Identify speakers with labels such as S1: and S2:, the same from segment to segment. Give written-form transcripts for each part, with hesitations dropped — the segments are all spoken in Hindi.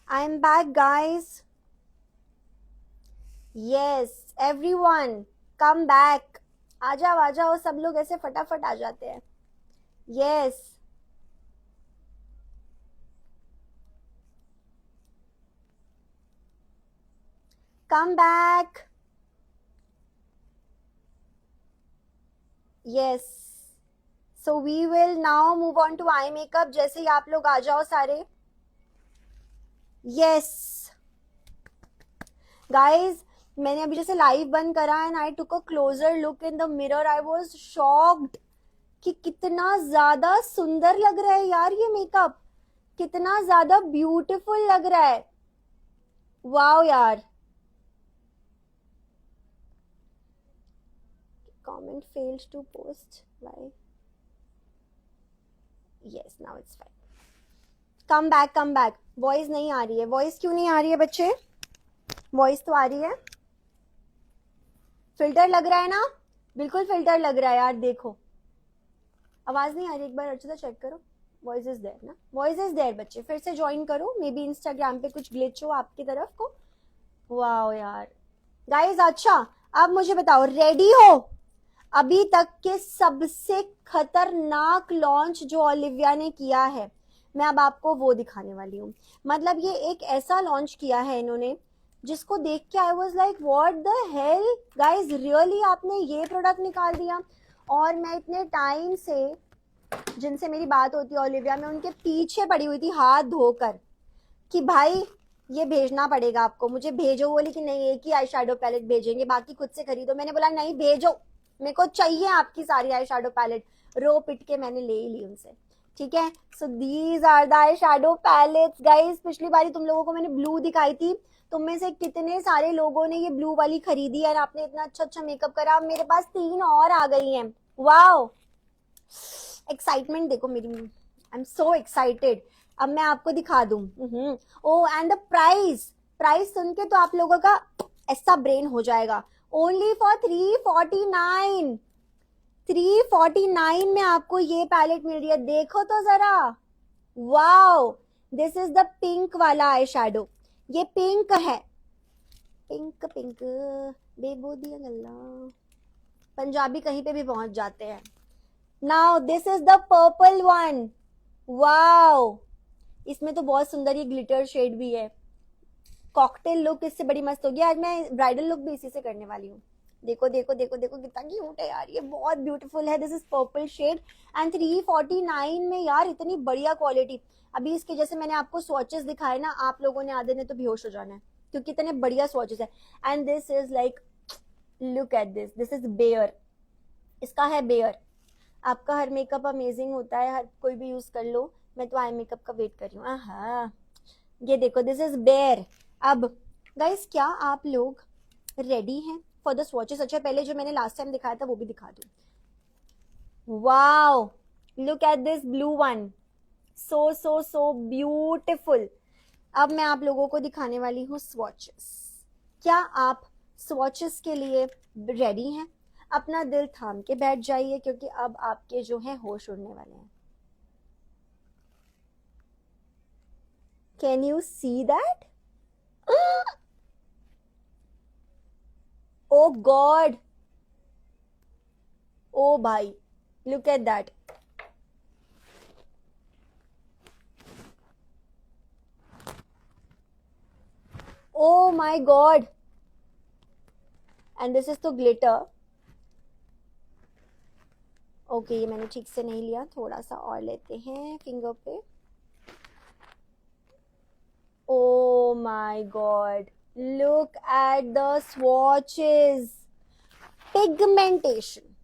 S1: I'm back, guys. Yes, everyone, come back. आ जाओ आ जाओ, सब लोग ऐसे फटाफट आ जाते हैं. Yes, come back. Yes. So we will now move on to eye makeup. जैसे ही आप लोग आ जाओ सारे. Yes. Guys, मैंने अभी जैसे लाइव बंद करा and I took a closure look in the mirror. I was shocked कि कितना ज्यादा सुंदर लग रहा है यार ये मेकअप. कितना ज्यादा ब्यूटीफुल लग रहा है. वाओ यार. Comment fails to post. Why? Yes, now it's fine. Come back, come back. Voice नहीं आ रही है. वॉइस क्यों नहीं आ रही है बच्चे? वॉइस तो आ रही है. फिल्टर लग रहा है ना? बिल्कुल फिल्टर लग रहा है यार. देखो आवाज नहीं आ रही. एक बार अच्छे से चेक करो. वॉइस इज देयर ना? वॉइस इज देयर बच्चे. फिर से ज्वाइन करो. मे बी इंस्टाग्राम पे कुछ ग्लिच हो आपकी तरफ को. वाओ यार. गाइज अच्छा, अब मुझे बताओ, रेडी हो? अभी तक के सबसे खतरनाक लॉन्च जो ओलिविया ने किया है, मैं अब आपको वो दिखाने वाली हूँ. मतलब ये एक ऐसा लॉन्च किया है इन्होंने जिसको देख के I was like what the hell guys, really आपने ये प्रोडक्ट निकाल दिया. और मैं इतने टाइम से जिनसे मेरी बात होती है ओलिविया में, उनके पीछे पड़ी हुई थी हाथ धोकर कि भाई ये भेजना पड़ेगा आपको. मुझे भेजो. बोली कि नहीं, एक ही आई शैडो पैलेट भेजेंगे, बाकी खुद से खरीदो. मैंने बोला नहीं भेजो, मेरे को चाहिए आपकी सारी आई शैडो पैलेट. रो पिट के मैंने ले ही ली उनसे. ठीक है. So these are the eye shadow palettes guys. पिछली बारी तुम लोगों को मैंने ब्लू दिखाई थी. तुम में से कितने सारे लोगों ने ये ब्लू वाली खरीदी है और आपने इतना अच्छा अच्छा मेकअप करा. मेरे पास 3 और आ गई हैं. वाओ, एक्साइटमेंट देखो मेरी. I am so excited. अब मैं आपको दिखा दूं. Oh and the price. Price सुन के तो आप लोगों का ऐसा ब्रेन हो जाएगा. Only for 349. 349 में आपको ये पैलेट मिल रही है. देखो तो जरा. Wow, this is the pink वाला आई शैडो. ये पिंक है. पिंक पिंक बेबो दिया गल्ला. पंजाबी कहीं पे भी पहुंच जाते हैं. Now this is the purple one. Wow, इसमें तो बहुत सुंदर ये ग्लिटर शेड भी है. कॉकटेल लुक इससे बड़ी मस्त होगी. आज मैं ब्राइडल लुक भी इसी से करने वाली हूँ. देखो देखो देखो देखो कितना क्यूट है यार. ये बहुत ब्यूटीफुल है. This is purple shade and 349 में यार. इतनी बढ़िया क्वालिटी. अभी इसके जैसे मैंने आपको स्वॉचेस दिखाए ना, आप लोगों ने आधे ने तो बेहोश हो जाना है क्योंकि इतने बढ़िया स्वॉचेस है. And this is like, look at this. This is bare. इसका है बेयर. आपका हर मेकअप अमेजिंग होता है, हर कोई भी यूज कर लो. मैं तो आई मेकअप का वेट कर रही हूँ. आहा, ये देखो दिस इज बेयर. अब गाइस, क्या आप लोग रेडी हैं फॉर द स्वॉचेस? अच्छा, पहले जो मैंने लास्ट टाइम दिखाया था वो भी दिखा दूं. Wow, look at this blue one. So so so beautiful. अब मैं आप लोगों को दिखाने वाली हूँ स्वॉचेस. क्या आप स्वॉचेस के लिए रेडी हैं? अपना दिल थाम के बैठ जाइए क्योंकि अब आपके जो है होश उड़ने वाले हैं. Can you see that? Oh god. Oh भाई, look at that. Oh my god. And this is तो ग्लिटर. ओके, ये मैंने ठीक से नहीं लिया. थोड़ा सा और लेते हैं फिंगर पे. Oh my god, look at the swatches. Pigmentation,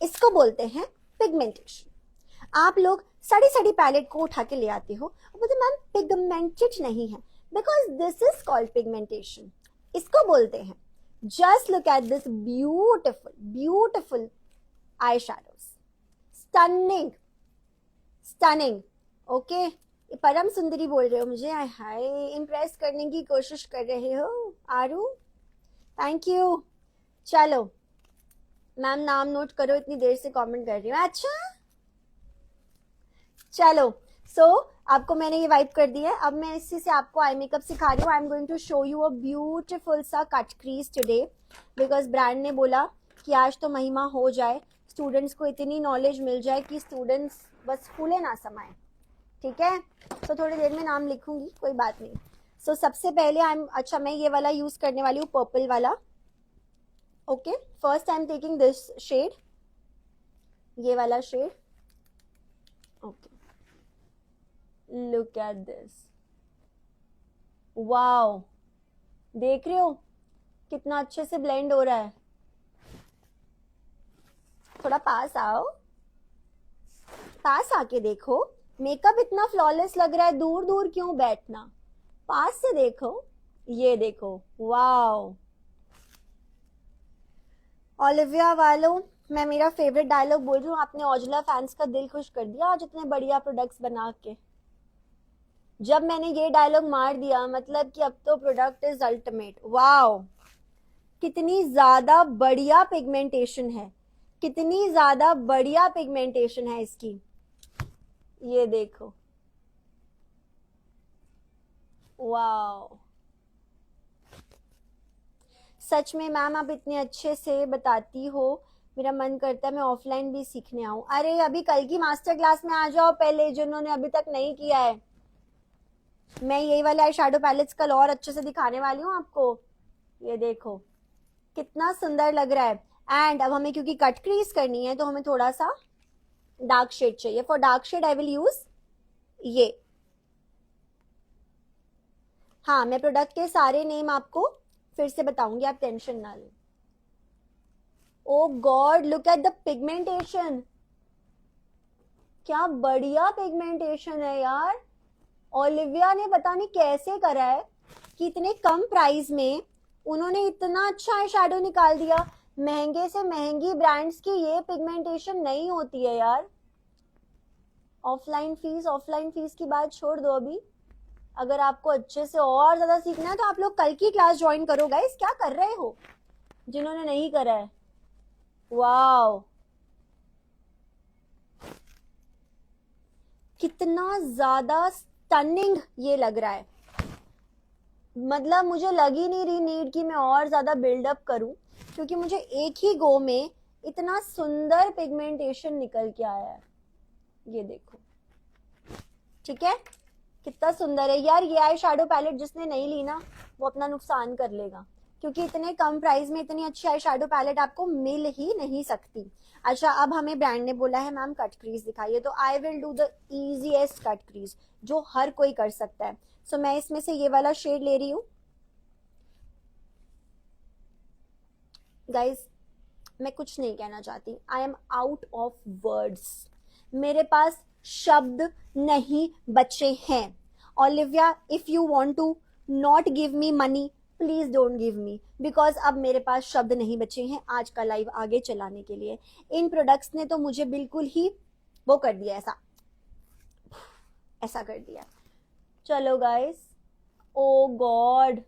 S1: इसको बोलते हैं पिगमेंटेशन. आप लोग साड़ी साड़ी पैलेट को उठा के ले आते हो, बोलते मैम पिगमेंटेड नहीं है. Because this is called pigmentation. इसको बोलते हैं. Just look at this beautiful beautiful I shadows. Stunning stunning. Okay, परम सुंदरी बोल रहे हो मुझे. हाय, इम्प्रेस करने की कोशिश कर रहे हो आरू. Thank you. चलो मैम, नाम नोट करो, इतनी देर से कमेंट कर रही हूँ. अच्छा चलो. सो आपको मैंने ये वाइप कर दी है। अब मैं इसी से आपको आई मेकअप सिखा रही हूँ। I am going to show you a beautiful सा cut crease today, because brand ने बोला कि आज तो महिमा हो जाए, स्टूडेंट्स को इतनी नॉलेज मिल जाए कि स्टूडेंट्स बस फूले ना समाए। ठीक है, तो थोड़ी देर में नाम लिखूंगी, कोई बात नहीं। सो सबसे पहले अच्छा मैं ये वाला यूज करने वाली हूँ, पर्पल वाला। Okay, first I am taking this shade, ये वाला shade. Okay, look at this, wow, देख रहे हो कितना अच्छे से ब्लेंड हो रहा है। थोड़ा पास आओ, पास आके देखो, मेकअप इतना फ्लॉलेस लग रहा है, दूर दूर क्यों बैठना, पास से देखो, ये देखो, वाओ। ओलिविया वालों, मैं मेरा फेवरेट डायलॉग बोल रही हूँ, आपने ओजला फैंस का दिल खुश कर दिया आज इतने बढ़िया प्रोडक्ट्स बना के। जब मैंने ये डायलॉग मार दिया मतलब कि अब तो प्रोडक्ट इज अल्टीमेट। वाओ, कितनी ज्यादा बढ़िया पिगमेंटेशन है, कितनी ज्यादा बढ़िया पिगमेंटेशन है इसकी, ये देखो, वाओ। सच में मैम आप इतने अच्छे से बताती हो, मेरा मन करता है मैं ऑफलाइन भी सीखने आऊं। अरे अभी कल की मास्टर क्लास में आ जाओ पहले, जिन्होंने अभी तक नहीं किया है। मैं यही वाले आई शैडो पैलेट्स कल और अच्छे से दिखाने वाली हूँ आपको। ये देखो कितना सुंदर लग रहा है। एंड अब हमें क्योंकि कट क्रीज करनी है तो हमें थोड़ा सा डार्क शेड चाहिए। For dark shade I will use ये। हाँ, मैं प्रोडक्ट के सारे नेम आपको फिर से बताऊंगी, आप टेंशन ना लें। Oh god, look at the pigmentation, क्या बढ़िया पिगमेंटेशन है यार। ओलिविया ने पता नहीं कैसे करा है कि इतने कम प्राइस में उन्होंने इतना अच्छा आई शैडो निकाल दिया। महंगे से महंगी ब्रांड्स की ये पिगमेंटेशन नहीं होती है यार। ऑफलाइन फीस की बात छोड़ दो अभी। अगर आपको अच्छे से और ज्यादा सीखना है तो आप लोग कल की क्लास ज्वाइन करो गाइस। क्या कर रहे हो जिन्होंने नहीं करा है। वाओ, कितना ज्यादा स्टनिंग ये लग रहा है। मतलब मुझे लग ही नहीं रही नीड कि मैं और ज्यादा बिल्डअप करूं, क्योंकि मुझे एक ही गो में इतना सुंदर पिगमेंटेशन निकल के आया है। ये देखो, ठीक है, कितना सुंदर है यार। ये आई शैडो पैलेट जिसने नहीं ली ना वो अपना नुकसान कर लेगा, क्योंकि इतने कम प्राइस में इतनी अच्छी आई शैडो पैलेट आपको मिल ही नहीं सकती। अच्छा, अब हमें ब्रांड ने बोला है मैम कट क्रीज दिखाइए, तो I will do the easiest cut crease जो हर कोई कर सकता है। सो मैं इसमें से ये वाला शेड ले रही हूँ। गाइज मैं कुछ नहीं कहना चाहती, I am out of words, मेरे पास शब्द नहीं बचे हैं। Olivia, if you want to not give me money please don't give me, because अब मेरे पास शब्द नहीं बचे हैं आज का लाइव आगे चलाने के लिए। इन प्रोडक्ट्स ने तो मुझे बिल्कुल ही वो कर दिया, ऐसा कर दिया। चलो गाइस, ओ गॉड,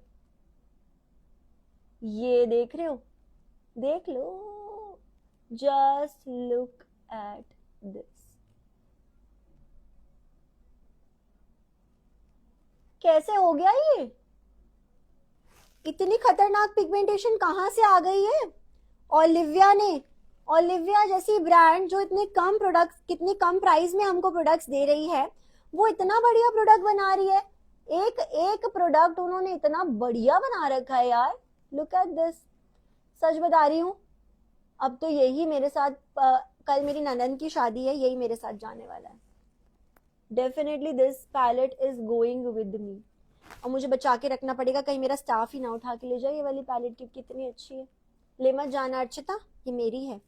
S1: ये देख रहे हो, देख लो, जस्ट लुक एट दिस। कैसे हो गया ये, इतनी खतरनाक पिगमेंटेशन कहां से आ गई है ओलिविया ने। ओलिविया जैसी ब्रांड जो इतने कम प्रोडक्ट्स, कितनी कम प्राइस में हमको प्रोडक्ट्स दे रही है, वो इतना बढ़िया प्रोडक्ट बना रही है। एक एक प्रोडक्ट उन्होंने इतना बढ़िया बना रखा है यार। लुक एट दिस, सच बता रही हूँ, अब तो यही मेरे साथ कल मेरी ननद की शादी है, यही मेरे साथ जाने वाला है। Definitely this palette is going with me, और मुझे बचा के रखना पड़ेगा कहीं मेरा स्टाफ ही ना उठा के ले जाए ये वाली पैलेट, क्योंकि कितनी अच्छी है। ले मत जाना अर्चिता, ये मेरी है।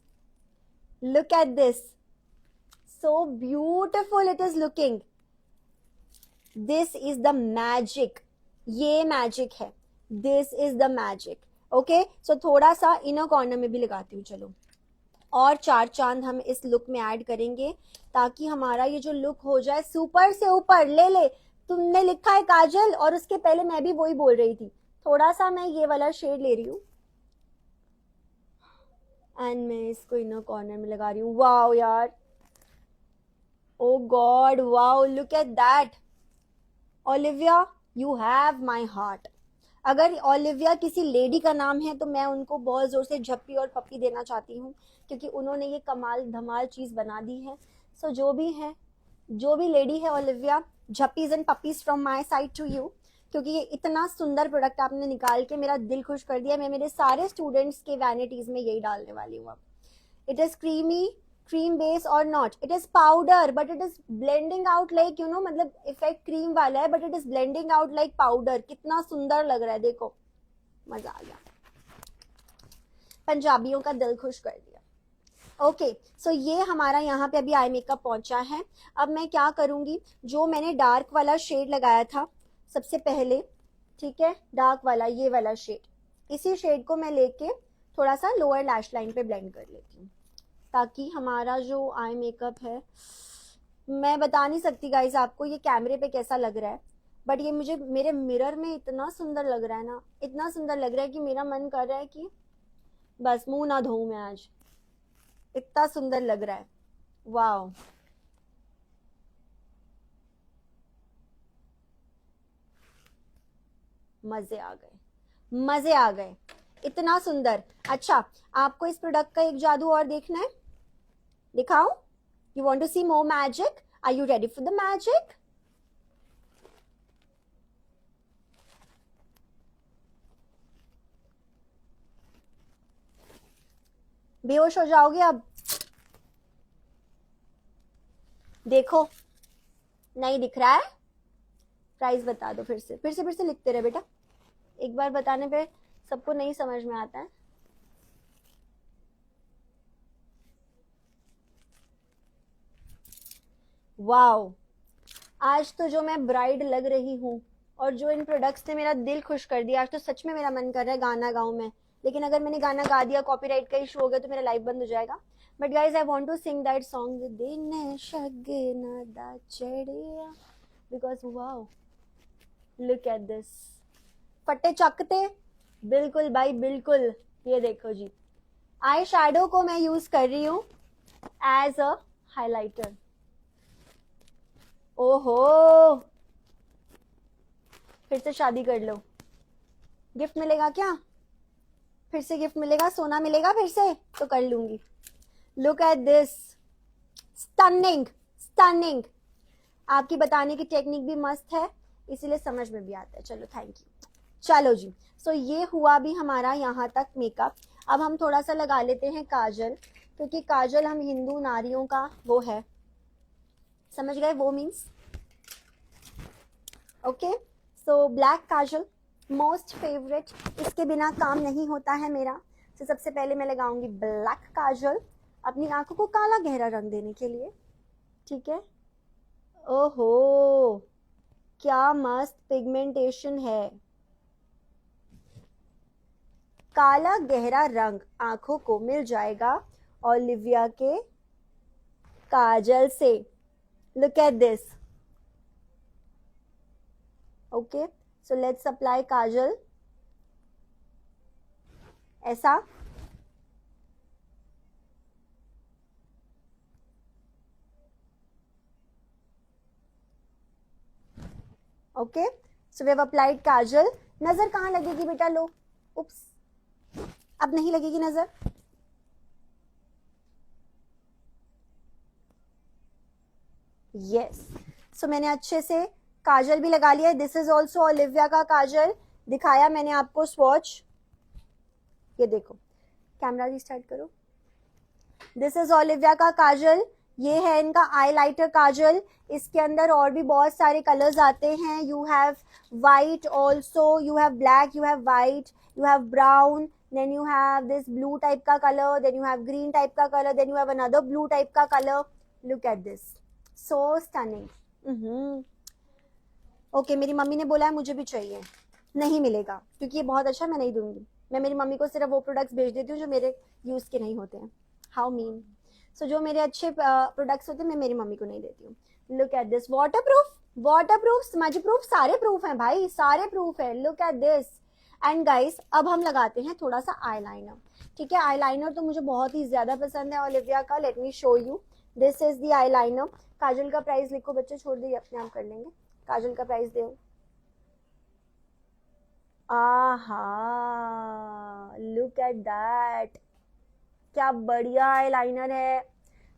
S1: Look at this, so beautiful it is looking. This is the magic, ये मैजिक है, this is the magic. Okay, so थोड़ा सा इनर कॉर्नर में भी लगाती हूँ, चलो, और चार चांद हम इस लुक में ऐड करेंगे ताकि हमारा ये जो लुक हो जाए सुपर से ऊपर। ले ले, तुमने लिखा है काजल, और उसके पहले मैं भी वही बोल रही थी। थोड़ा सा मैं ये वाला शेड ले रही हूँ एंड मैं इसको इनर कॉर्नर में लगा रही हूँ। वाओ यार, oh god, wow, look at that, Olivia, you have my heart. अगर ओलिविया किसी लेडी का नाम है तो मैं उनको बहुत जोर से झप्पी और पप्पी देना चाहती हूँ, क्योंकि उन्होंने ये कमाल धमाल चीज बना दी है। सो जो भी है, जो भी लेडी है ओलिविया, झप्पीज and puppies from my side to you, क्योंकि ये इतना सुंदर प्रोडक्ट आपने निकाल के मेरा दिल खुश कर दिया। मैं मेरे सारे स्टूडेंट्स के वैनिटीज में यही डालने वाली हूँ अब। It is creamy, cream base और not, it is powder but it is blending out like you know, मतलब इफेक्ट क्रीम वाला है but it is blending out like powder. कितना सुंदर लग रहा है, देखो, मजा आ गया, पंजाबियों का दिल खुश कर दिया। ओके, सो ये हमारा यहाँ पे अभी आई मेकअप पहुंचा है। अब मैं क्या करूंगी, जो मैंने डार्क वाला शेड लगाया था सबसे पहले, ठीक है, डार्क वाला, ये वाला शेड, इसी शेड को मैं लेके थोड़ा सा लोअर लैश लाइन पे ब्लेंड कर लेती हूँ, ताकि हमारा जो आई मेकअप है, मैं बता नहीं सकती गाइज आपको ये कैमरे पे कैसा लग रहा है, बट ये मुझे मेरे मिरर में इतना सुंदर लग रहा है ना, इतना सुंदर लग रहा है कि मेरा मन कर रहा है कि बस मुंह ना धोऊं मैं आज, इतना सुंदर लग रहा है। वाओ, मजे आ गए, मजे आ गए, इतना सुंदर। अच्छा, आपको इस प्रोडक्ट का एक जादू और देखना है, दिखाऊं? You want to see more magic? Are you ready for the magic? बेहोश हो जाओगे अब, देखो, नहीं दिख रहा है? प्राइस बता दो फिर से, फिर से लिखते रहे बेटा, एक बार बताने पे सबको नहीं समझ में आता है। वाओ, आज तो जो मैं ब्राइड लग रही हूँ, और जो इन प्रोडक्ट्स ने मेरा दिल खुश कर दिया, आज तो सच में मेरा मन कर रहा है गाना गाऊं मैं, लेकिन अगर मैंने गाना गा दिया, कॉपीराइट का इशू हो गया तो मेरा लाइव बंद हो जाएगा। But guys, I want to sing that song, दिन शगना दा चढ़िया, because wow, look at this, फट्टे चकते, बिल्कुल भाई बिल्कुल। ये देखो जी, आई शैडो को मैं यूज कर रही हूँ एज अ हाइलाइटर। ओहो, फिर से शादी कर लो, गिफ्ट मिलेगा क्या? फिर से गिफ्ट मिलेगा, सोना मिलेगा फिर से तो कर लूंगी। Look at this, stunning, stunning. आपकी बताने की टेक्निक भी मस्त है, इसीलिए समझ में भी आता है। चलो, थैंक यू। चलो जी, सो ये हुआ भी हमारा यहाँ तक मेकअप। अब हम थोड़ा सा लगा लेते हैं काजल, क्योंकि काजल हम हिंदू नारियों का वो है, समझ गए? वो मीन्स ओके। सो ब्लैक काजल मोस्ट फेवरेट, इसके बिना काम नहीं होता है मेरा। तो सबसे पहले मैं लगाऊंगी ब्लैक काजल, अपनी आंखों को काला गहरा रंग देने के लिए, ठीक है। ओहो, क्या मस्त पिगमेंटेशन है, काला गहरा रंग आंखों को मिल जाएगा ओलिविया के काजल से। Look at this. Okay, so let's apply kajal, ऐसा। Okay, so we have applied kajal. नजर कहाँ लगेगी बेटा? लो, उप्स, अब नहीं लगेगी नजर। यस, सो मैंने अच्छे से काजल भी लगा लिया है। दिस इज ऑल्सो ओलिविया का काजल, दिखाया मैंने आपको स्वॉच, ये देखो, कैमरा रिस्टार्ट करो। दिस इज ओलिविया का काजल, ये है इनका आईलाइटर काजल। इसके अंदर और भी बहुत सारे कलर्स आते हैं। You have white also, you have black, you have white, you have brown, then you have this blue type का color, then you have green type का color, then you have another blue type का color. Look at this, so stunning. Okay, मेरी मम्मी ने बोला है मुझे भी चाहिए, नहीं मिलेगा क्योंकि ये बहुत अच्छा, मैं नहीं दूंगी। मैं मेरी मम्मी को सिर्फ वो प्रोडक्ट्स भेज देती हूँ जो मेरे यूज के नहीं होते हैं। How mean. सो जो मेरे अच्छे प्रोडक्ट्स होते हैं मैं मेरी मम्मी को नहीं देती हूँ। Look at this, water proof, water proof, smudge proof, सारे प्रूफ हैं भाई, सारे प्रूफ है। Look at this. And guys, अब हम लगाते हैं थोड़ा सा आईलाइनर, ठीक है। आईलाइनर तो मुझे बहुत ही ज्यादा पसंद है ओलिविया का। Let me show you, this is the eyeliner. Kajal का प्राइस लिखो बच्चे, छोड़ दिए अपने आप कर लेंगे। काजल का प्राइस दो। आहा, लुक एट दैट, क्या बढ़िया आईलाइनर है।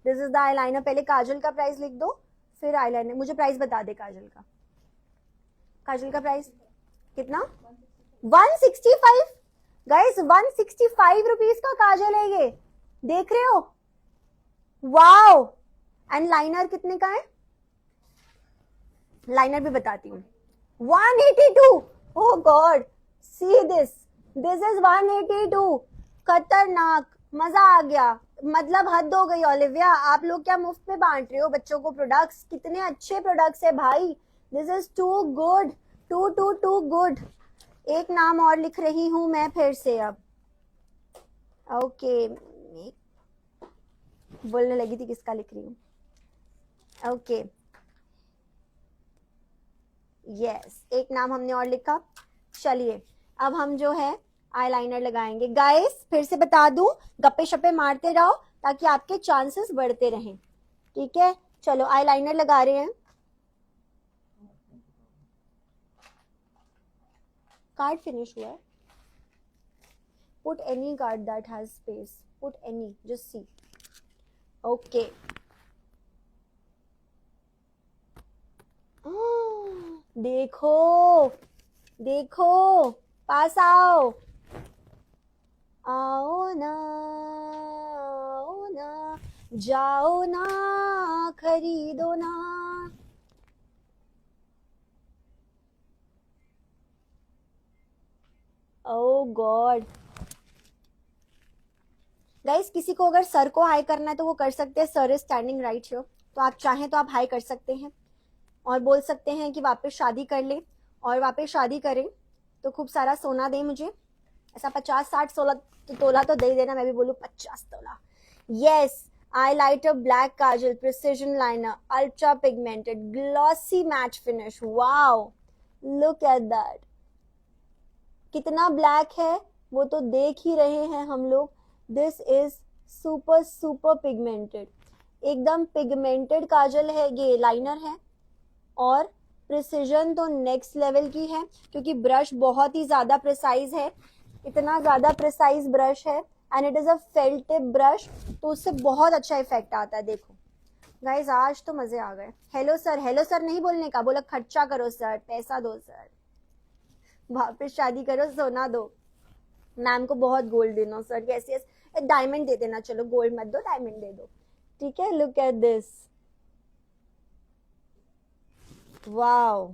S1: This is the eyeliner. पहले काजल का प्राइस लिख दो, फिर आईलाइनर। मुझे प्राइस बता दे काजल का। काजल का प्राइस कितना? 165 गाइस, 165 रुपीज का काजल है ये, देख रहे हो? वाओ। एंड लाइनर कितने का है? लाइनर भी बताती हूँ। 182। Oh God, see this, this is 182। खतरनाक, मजा आ गया। मतलब हद हो गई ओलिविया, आप लोग क्या मुफ्त में बांट रहे हो बच्चों को प्रोडक्ट्स? कितने अच्छे प्रोडक्ट्स है भाई, this is too good, too good. एक नाम और लिख रही हूं मैं फिर से अब। ओके, बोलने लगी थी किसका लिख रही हूँ। ओके यस, एक नाम हमने और लिखा। चलिए अब हम जो है आईलाइनर लगाएंगे। गाइस फिर से बता दूं, गप्पे शप्पे मारते रहो ताकि आपके चांसेस बढ़ते रहें, ठीक है? चलो आईलाइनर लगा रहे हैं। कार्ड फिनिश हुआ है। Put any card that has space, put any, just see. Okay, देखो देखो, पास आओ, आओ ना, आओ ना, जाओ ना, खरीदो ना। ओह गॉड। गाइस किसी को अगर सर को हाई करना है तो वो कर सकते हैं। Sir is standing right here, तो आप चाहें तो आप हाई कर सकते हैं और बोल सकते हैं कि वापस शादी कर ले, और वापस शादी करें तो खूब सारा सोना दे मुझे। ऐसा 50-60 तोला तो दे देना, मैं भी बोलूं 50 तोला। Yes, highlighter, black kajal, precision liner, ultra pigmented, glossy matte finish. Wow, look at that. कितना ब्लैक है वो तो देख ही रहे हैं हम लोग। This is super super pigmented, एकदम पिगमेंटेड काजल है, ये लाइनर है। और प्रिसीजन तो नेक्स्ट लेवल की है, क्योंकि ब्रश बहुत ही ज्यादा प्रिसाइज है, इतना ज्यादा प्रिसाइज ब्रश है। And it is a felt tip brush, तो उससे बहुत अच्छा इफेक्ट आता है। देखो गाइज, आज तो मजे आ गए। हेलो सर नहीं बोलने का, बोला खर्चा करो सर, पैसा दो सर, वापस शादी करो, सोना दो। मैम को बहुत गोल्ड देना सर, कैसे डायमंड दे देना, चलो गोल्ड मत दो, डायमंड दे दो, ठीक है? लुक एट दिस, वाओ,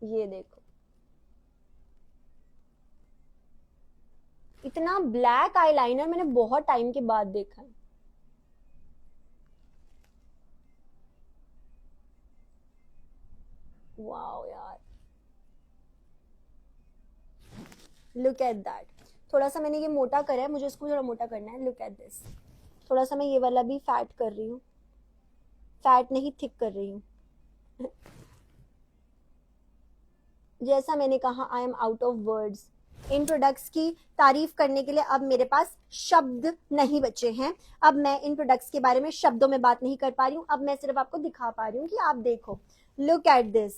S1: ये देखो, इतना ब्लैक आईलाइनर मैंने बहुत टाइम के बाद देखा है। वाओ यार, लुक एट दैट। थोड़ा सा मैंने ये मोटा करा है, मुझे इसको थोड़ा मोटा करना है। लुक एट दिस, थोड़ा सा मैं ये वाला भी फैट कर रही हूँ, फैट नहीं थिक कर रही हूँ। जैसा मैंने कहा, आई am out of words. In products की तारीफ करने के लिए अब मेरे पास शब्द नहीं बचे हैं। अब मैं इन प्रोडक्ट्स के बारे में शब्दों में बात नहीं कर पा रही हूँ, अब मैं सिर्फ आपको दिखा पा रही हूँ कि आप देखो। लुक एट दिस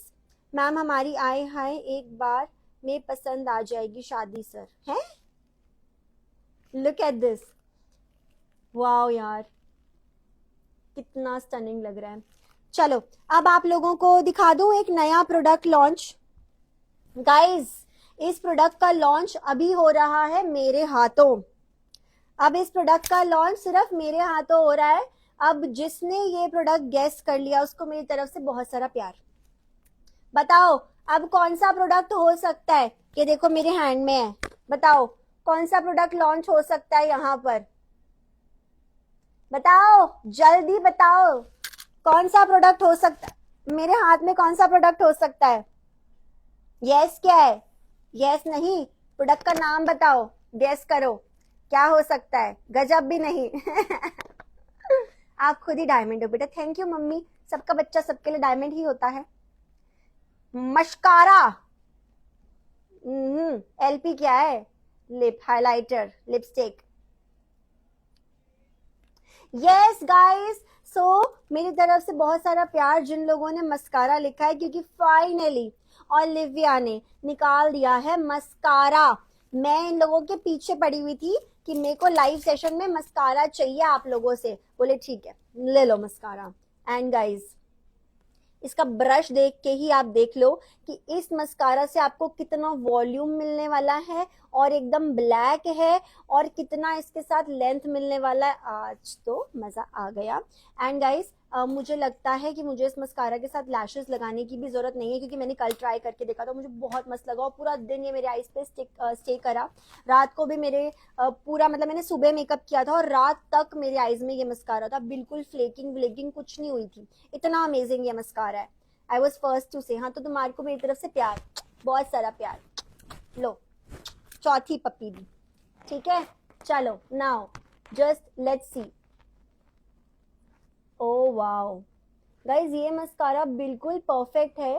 S1: मैम, हमारी आए हाय एक बार में पसंद आ जाएगी शादी सर, है? लुक एट दिस, वाओ यार, कितना स्टनिंग लग रहा है। चलो अब आप लोगों को दिखा दूं एक नया प्रोडक्ट लॉन्च। गाइस इस प्रोडक्ट का लॉन्च अभी हो रहा है मेरे हाथों। अब इस प्रोडक्ट का लॉन्च सिर्फ मेरे हाथों हो रहा है। अब जिसने ये प्रोडक्ट गेस कर लिया उसको मेरी तरफ से बहुत सारा प्यार। बताओ अब कौन सा प्रोडक्ट हो सकता है? ये देखो मेरे हैंड में है, बताओ कौन सा प्रोडक्ट लॉन्च हो सकता है यहाँ पर? बताओ जल्दी बताओ, कौन सा प्रोडक्ट हो सकता है मेरे हाथ में? कौन सा प्रोडक्ट हो सकता है? यस क्या है? यस नहीं, प्रोडक्ट का नाम बताओ, गेस करो क्या हो सकता है। गजब भी नहीं। आप खुद ही डायमंड हो बेटा। थैंक यू मम्मी, सबका बच्चा सबके लिए डायमंड ही होता है। मस्कारा, एलपी क्या है? Lip highlighter, lipstick. Yes guys, मेरी तरफ से बहुत सारा प्यार जिन लोगों ने मस्कारा लिखा है, क्योंकि फाइनली ओलिविया ने निकाल दिया है मस्कारा। मैं इन लोगों के पीछे पड़ी हुई थी कि मेरे को लाइव सेशन में मस्कारा चाहिए आप लोगों से, बोले ठीक है ले लो मस्कारा। एंड गाइज, इसका ब्रश देख के ही आप देख लो कि इस मस्कारा से आपको कितना वॉल्यूम मिलने वाला है और एकदम ब्लैक है, और कितना इसके साथ लेंथ मिलने वाला है। आज तो मजा आ गया। एंड गाइस, मुझे लगता है कि मुझे इस मस्कारा के साथ लैशेस लगाने की भी जरूरत नहीं है, क्योंकि मैंने कल ट्राई करके देखा था, मुझे बहुत मस्त लगा और पूरा दिन ये मेरे आईज पे स्टे करा। रात को भी मेरे पूरा मतलब मैंने सुबह मेकअप किया था और रात तक मेरे आईज में ये मस्कारा था, बिल्कुल फ्लेकिंग व्लेकिंग कुछ नहीं हुई थी। इतना अमेजिंग ये मस्कारा है। आई वॉज फर्स्ट टू से। हाँ, तो तुम्हारे को मेरी तरफ से प्यार, बहुत सारा प्यार। लो चौथी पप्पी भी, ठीक है। चलो now just let's see. Oh wow guys, ये मस्कारा बिल्कुल परफेक्ट है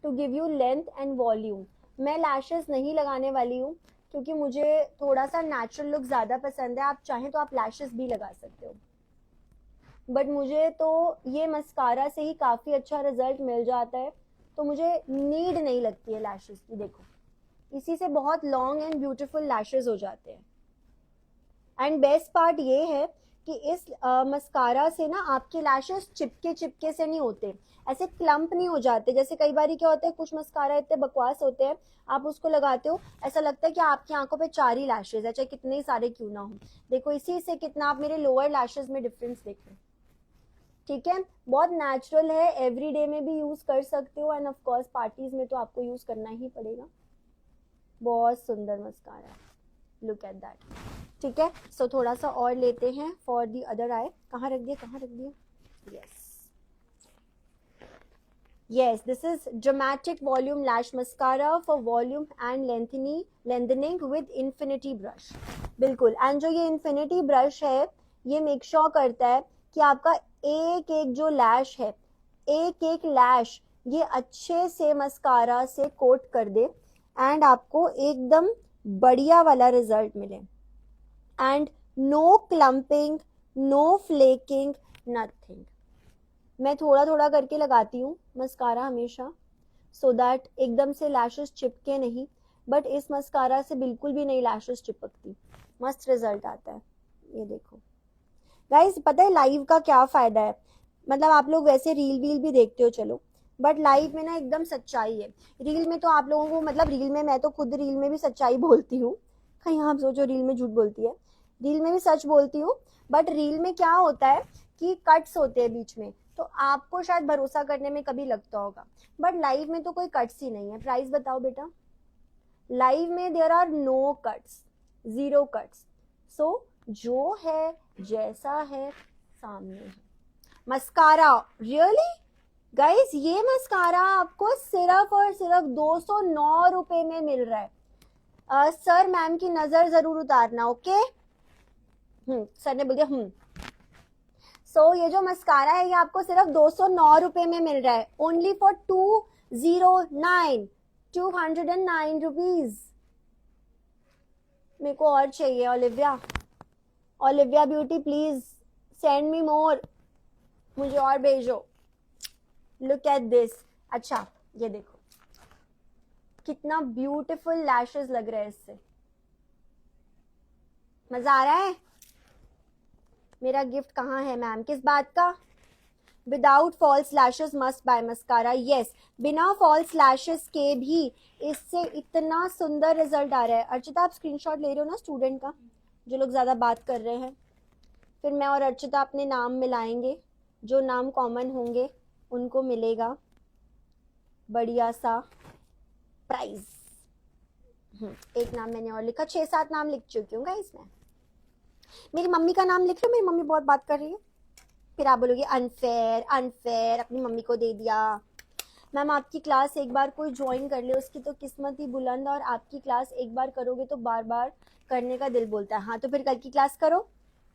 S1: to give you length and volume. मैं लैशेस नहीं लगाने वाली हूँ, क्योंकि मुझे थोड़ा सा नेचुरल लुक ज्यादा पसंद है। आप चाहें तो आप लैशेस भी लगा सकते हो, बट मुझे तो ये मस्कारा से ही काफी अच्छा रिजल्ट मिल जाता है, तो मुझे नीड नहीं लगती है लैशेस की। देखो, इसी से बहुत लॉन्ग एंड ब्यूटीफुल लैशेस हो जाते हैं। एंड बेस्ट पार्ट ये है कि इस मस्कारा से ना आपके लैशेस चिपके से नहीं होते, ऐसे क्लम्प नहीं हो जाते। जैसे कई बार क्या होता है, कुछ मस्कारा इतने बकवास होते हैं, आप उसको लगाते हो ऐसा लगता है कि आपकी आंखों पे 4 ही लैशेस है, चाहे कितने ही सारे क्यों ना हो। देखो, इसी से कितना आप मेरे लोअर लैशेस में डिफरेंस देखो, ठीक है। बहुत नेचुरल है, एवरीडे में भी यूज कर सकते हो, एंड ऑफ कोर्स पार्टीज में तो आपको यूज करना ही पड़ेगा। बहुत सुंदर मस्कारा है, लुक एट दैट, ठीक है। सो थोड़ा सा और लेते हैं फॉर दी अदर आई। कहाँ रख दिए, yes, this is dramatic volume lash mascara for volume and lengthening with infinity brush। बिल्कुल। एंड जो ये infinity brush है, ये मेक श्योर करता है कि आपका एक एक जो लैश है, एक एक लैश ये अच्छे से मस्कारा से कोट कर दे, एंड आपको एकदम बढ़िया वाला रिजल्ट मिले। And no clumping, no flaking, nothing. मैं थोड़ा थोड़ा करके लगाती हूँ मस्कारा हमेशा, सो दैट एकदम से लैशेस चिपके नहीं, बट इस मस्कारा से बिल्कुल भी नहीं लैशेस चिपकती, मस्त रिजल्ट आता है। ये देखो गाइस, पता है लाइव का क्या फायदा है, मतलब आप लोग वैसे रील वील भी देखते हो चलो, बट लाइव में ना एकदम सच्चाई है। रील में तो आप लोगों को, मतलब रील में, मैं तो खुद रील में भी सच्चाई बोलती हूँ, कहीं आप सोचो रील में झूठ बोलती है, रील में भी सच बोलती हूँ। बट रील में क्या होता है कि कट्स होते हैं बीच में, तो आपको शायद भरोसा करने में कभी लगता होगा, बट लाइव में तो कोई कट्स ही नहीं है। प्राइस बताओ बेटा, लाइव में there are no cuts, 0 cuts. So जो है जैसा है सामने है। मस्कारा रियली गाइस, ये मस्कारा आपको सिर्फ और सिर्फ 209 रुपए में मिल रहा है। सर मैम की नजर जरूर उतारना, ओके। सर ने बोल दिया। सो ये जो मस्कारा है ये आपको सिर्फ 209 रुपए में मिल रहा है, ओनली फॉर 209 रुपीज। मेरे को और चाहिए। Olivia beauty please send me more, मुझे और भेजो। Look at this. अच्छा, ये देखो कितना ब्यूटीफुल लैशेस लग रहे हैं इससे, मजा आ रहा है। मेरा गिफ्ट कहाँ है मैम, किस बात का? Without false lashes must buy mascara. Yes, बिना फॉल्स लैशेस के भी इससे इतना सुंदर रिजल्ट आ रहा है। अर्चिता, आप स्क्रीनशॉट ले रहे हो ना स्टूडेंट का, जो लोग ज्यादा बात कर रहे हैं? फिर मैं और अर्चिता अपने नाम मिलाएंगे, जो नाम कॉमन होंगे उनको मिलेगा बढ़िया सा प्राइज। एक नाम मैंने और लिखा, 6-7 नाम लिख चुकी हूँ गाइस मैं। मेरी मम्मी का नाम लिख लो, मेरी मम्मी बहुत बात कर रही है, फिर आप बोलोगे अनफेयर, अपनी मम्मी को दे दिया। मैम आपकी क्लास एक बार कोई ज्वाइन कर ले उसकी तो किस्मत ही बुलंद, और आपकी क्लास एक बार करोगे तो बार बार करने का दिल बोलता है। हाँ, तो फिर कल की क्लास करो।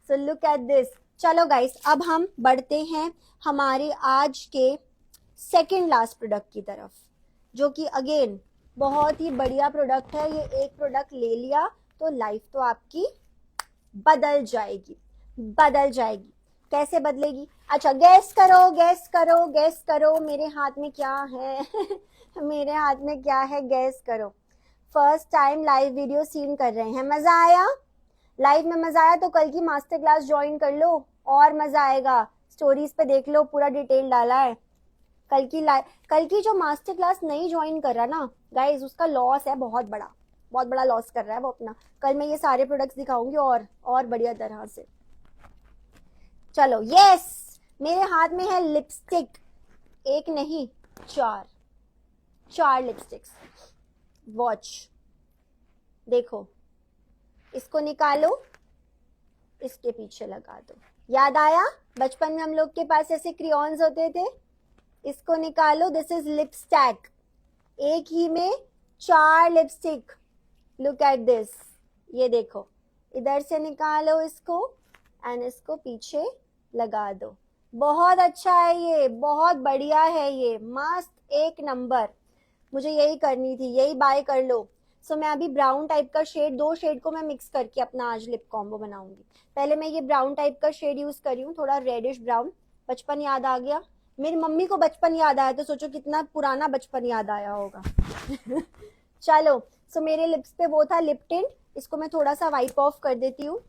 S1: So look at this. चलो गाइस, अब हम बढ़ते हैं हमारे आज के सेकेंड लास्ट प्रोडक्ट की तरफ, जो कि अगेन बहुत ही बढ़िया प्रोडक्ट है। ये एक प्रोडक्ट ले लिया तो लाइफ तो आपकी बदल जाएगी। कैसे बदलेगी? अच्छा गैस करो, गैस करो, गैस करो, मेरे हाथ में क्या है? मेरे हाथ में क्या है, गैस करो। First time live video seen कर रहे हैं, मजा आया? लाइव में मजा आया तो कल की मास्टर क्लास ज्वाइन कर लो, और मजा आएगा। स्टोरीज पे देख लो, पूरा डिटेल डाला है। कल की जो मास्टर क्लास नहीं ज्वाइन कर रहा ना गाइज, उसका लॉस है बहुत बड़ा, बहुत बड़ा लॉस कर रहा है वो अपना। कल मैं ये सारे प्रोडक्ट्स दिखाऊंगी और बढ़िया तरह से। चलो यस, मेरे हाथ में है लिपस्टिक, एक नहीं चार, चार लिपस्टिक्स। वॉच, देखो, इसको निकालो, इसके पीछे लगा दो। याद आया बचपन में हम लोग के पास ऐसे क्रियॉन्स होते थे? इसको निकालो, दिस इज लिपस्टैक, एक ही में चार लिपस्टिक। लुक एट दिस, ये देखो, इधर से निकालो इसको एंड इसको पीछे लगा दो। बहुत अच्छा है ये, बहुत बढ़िया है ये, मस्त एक नंबर। मुझे यही करनी थी, यही बाय कर लो। सो मैं अभी ब्राउन टाइप का शेड, दो शेड को मैं मिक्स करके अपना आज लिप कॉम्बो बनाऊंगी। पहले मैं ये ब्राउन टाइप का शेड यूज करी हूँ, थोड़ा रेडिश ब्राउन। बचपन याद आ गया, मेरी मम्मी को बचपन याद आया तो सोचो कितना पुराना बचपन याद आया होगा। चलो, सो मेरे लिप्स पे वो था लिप टिंट, इसको मैं थोड़ा सा वाइप ऑफ कर देती हूँ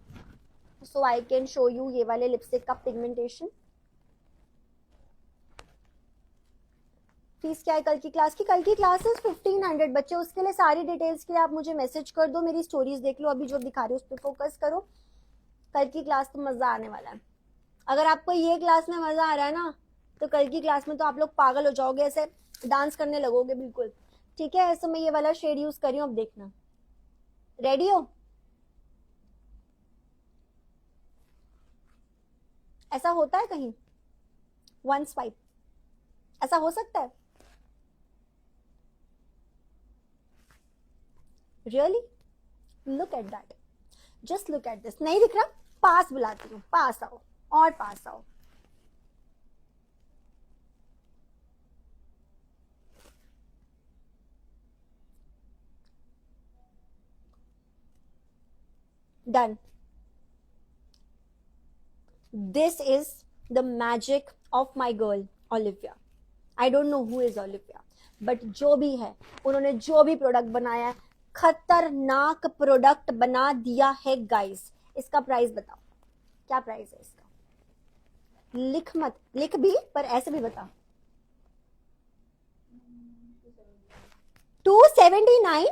S1: so I can show you ये वाले लिपस्टिक का पिगमेंटेशन। फीस क्या है कल की क्लास की? कल की क्लास है 1500 बच्चे, उसके लिए सारी डिटेल्स के लिए आप मुझे मैसेज कर दो, मेरी स्टोरीज देख लो, अभी जो दिखा रही हूँ उस पर फोकस करो। कल की क्लास तो मजा आने वाला है। अगर आपको ये क्लास में मजा आ रहा है ना, तो कल की क्लास में तो आप लोग पागल हो जाओगे, ऐसे डांस करने लगोगे बिल्कुल। ठीक है, ऐसे मैं ये वाला शेड यूज करी हूँ, अब देखना। रेडी हो? ऐसा होता है कहीं वन स्वाइप? ऐसा हो सकता है? Really? Look at that, just look at this. नहीं दिख रहा? पास बुलाती हूँ, पास आओ और पास आओ। Done. This is the magic of my girl Olivia. I don't know who is Olivia, but जो भी है, उन्होंने जो भी प्रोडक्ट बनाया है, खतरनाक प्रोडक्ट बना दिया है गाइस। इसका प्राइस बताओ, क्या प्राइस है इसका? लिख मत, लिख भी पर ऐसे भी बता। 279?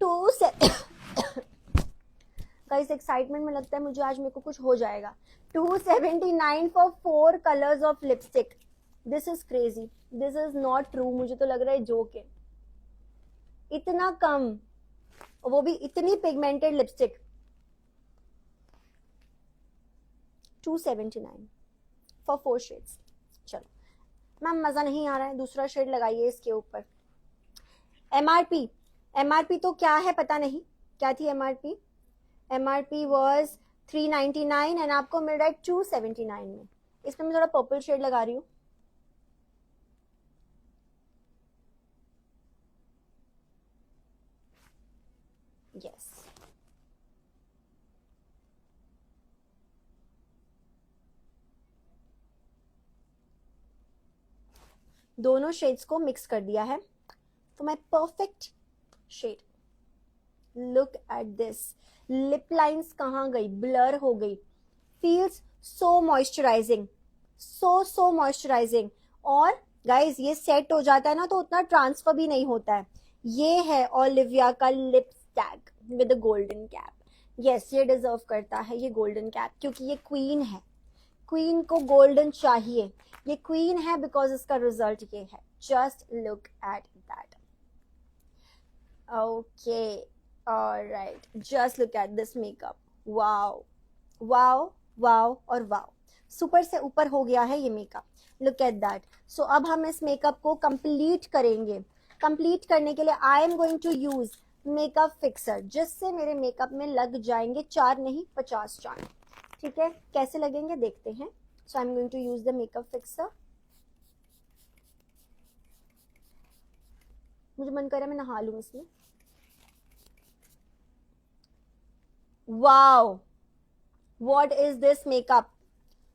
S1: टू गाइस एक्साइटमेंट में लगता है मुझे आज मेरे को कुछ हो जाएगा। 279 for 4 colours of lipstick, this is crazy, this is not true. मुझे तो लग रहा है जोक है, इतना कम, वो भी इतनी पिगमेंटेड लिपस्टिक। 279 for 4 shades. चलो मैम मजा नहीं आ रहा है, दूसरा शेड लगाइए इसके ऊपर। एमआरपी, एमआरपी तो क्या है पता नहीं, क्या थी एमआरपी? एमआरपी वॉज 399 एंड आपको मिल रहा है 279 में। इसमें मैं थोड़ा पर्पल शेड लगा रही हूँ। यस, दोनों शेड्स को मिक्स कर दिया है तो मैं perfect shade. Look at this, lip lines कहाँ गई, ब्लर हो गई। Feels so moisturising, so moisturising. और गाइज ये सेट हो जाता है ना तो उतना ट्रांसफर भी नहीं होता है। ये है ओलिविया का lip tag with golden cap. Yes, ये डिजर्व करता है ये गोल्डन कैप, क्योंकि ये क्वीन है, क्वीन को गोल्डन चाहिए। ये क्वीन है बिकॉज इसका रिजल्ट ये है। Just look at that. Okay, alright, just look at this makeup. Wow wow wow और वाओ, सुपर से ऊपर हो गया है ये makeup. Look at that. So अब हम इस मेकअप को कंप्लीट करेंगे। कंप्लीट करने के लिए I am going to use makeup fixer, जिससे मेरे मेकअप में लग जाएंगे 4 नहीं 50 चांद। ठीक है, कैसे लगेंगे देखते हैं। So I am going to use the makeup fixer. मुझे मन कर रहा है मैं नहा लूं इसमें। Wow, what is this makeup,